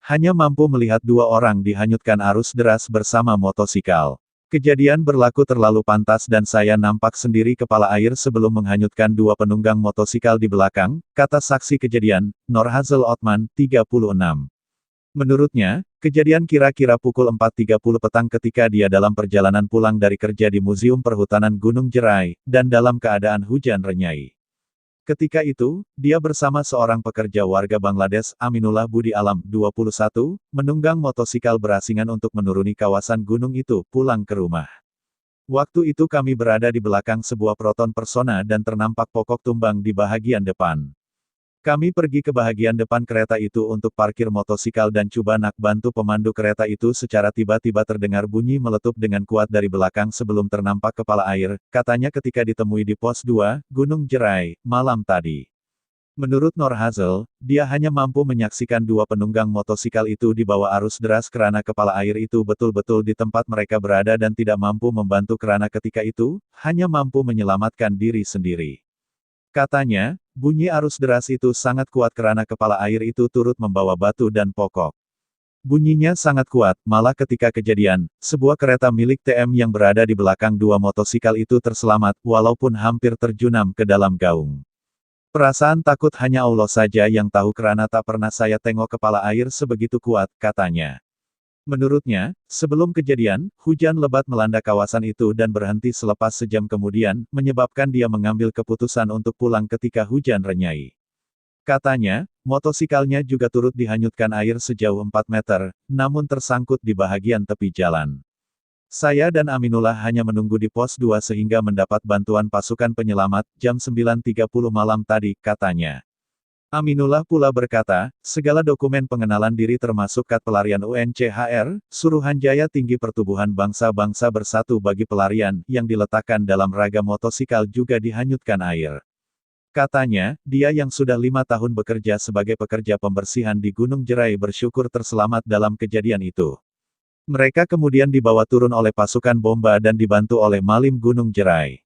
hanya mampu melihat dua orang dihanyutkan arus deras bersama motosikal. Kejadian berlaku terlalu pantas dan saya nampak sendiri kepala air sebelum menghanyutkan dua penunggang motosikal di belakang, kata saksi kejadian, Norhazel Othman, 36. Menurutnya, kejadian kira-kira pukul 4.30 petang ketika dia dalam perjalanan pulang dari kerja di Museum Perhutanan Gunung Jerai, dan dalam keadaan hujan renyai. Ketika itu, dia bersama seorang pekerja warga Bangladesh, Aminullah Budi Alam, 21, menunggang motosikal berasingan untuk menuruni kawasan gunung itu, pulang ke rumah. Waktu itu kami berada di belakang sebuah proton persona dan ternampak pokok tumbang di bahagian depan. Kami pergi ke bahagian depan kereta itu untuk parkir motosikal dan coba nak bantu pemandu kereta itu secara tiba-tiba terdengar bunyi meletup dengan kuat dari belakang sebelum ternampak kepala air, katanya ketika ditemui di pos 2, Gunung Jerai, malam tadi. Menurut Norhazel, dia hanya mampu menyaksikan dua penunggang motosikal itu di bawah arus deras karena kepala air itu betul-betul di tempat mereka berada dan tidak mampu membantu karena ketika itu, hanya mampu menyelamatkan diri sendiri. Katanya, bunyi arus deras itu sangat kuat karena kepala air itu turut membawa batu dan pokok. Bunyinya sangat kuat, malah ketika kejadian, sebuah kereta milik TM yang berada di belakang dua motosikal itu terselamat, walaupun hampir terjunam ke dalam gaung. Perasaan takut hanya Allah saja yang tahu karena tak pernah saya tengok kepala air sebegitu kuat, katanya. Menurutnya, sebelum kejadian, hujan lebat melanda kawasan itu dan berhenti selepas sejam kemudian, menyebabkan dia mengambil keputusan untuk pulang ketika hujan renyai. Katanya, motosikalnya juga turut dihanyutkan air sejauh 4 meter, namun tersangkut di bahagian tepi jalan. Saya dan Aminullah hanya menunggu di pos 2 sehingga mendapat bantuan pasukan penyelamat, jam 9.30 malam tadi, katanya. Aminullah pula berkata, segala dokumen pengenalan diri termasuk kad pelarian UNCHR, Suruhanjaya Tinggi Pertubuhan Bangsa-Bangsa Bersatu bagi pelarian, yang diletakkan dalam ragam motosikal juga dihanyutkan air. Katanya, dia yang sudah 5 tahun bekerja sebagai pekerja pembersihan di Gunung Jerai bersyukur terselamat dalam kejadian itu. Mereka kemudian dibawa turun oleh pasukan bomba dan dibantu oleh Malim Gunung Jerai.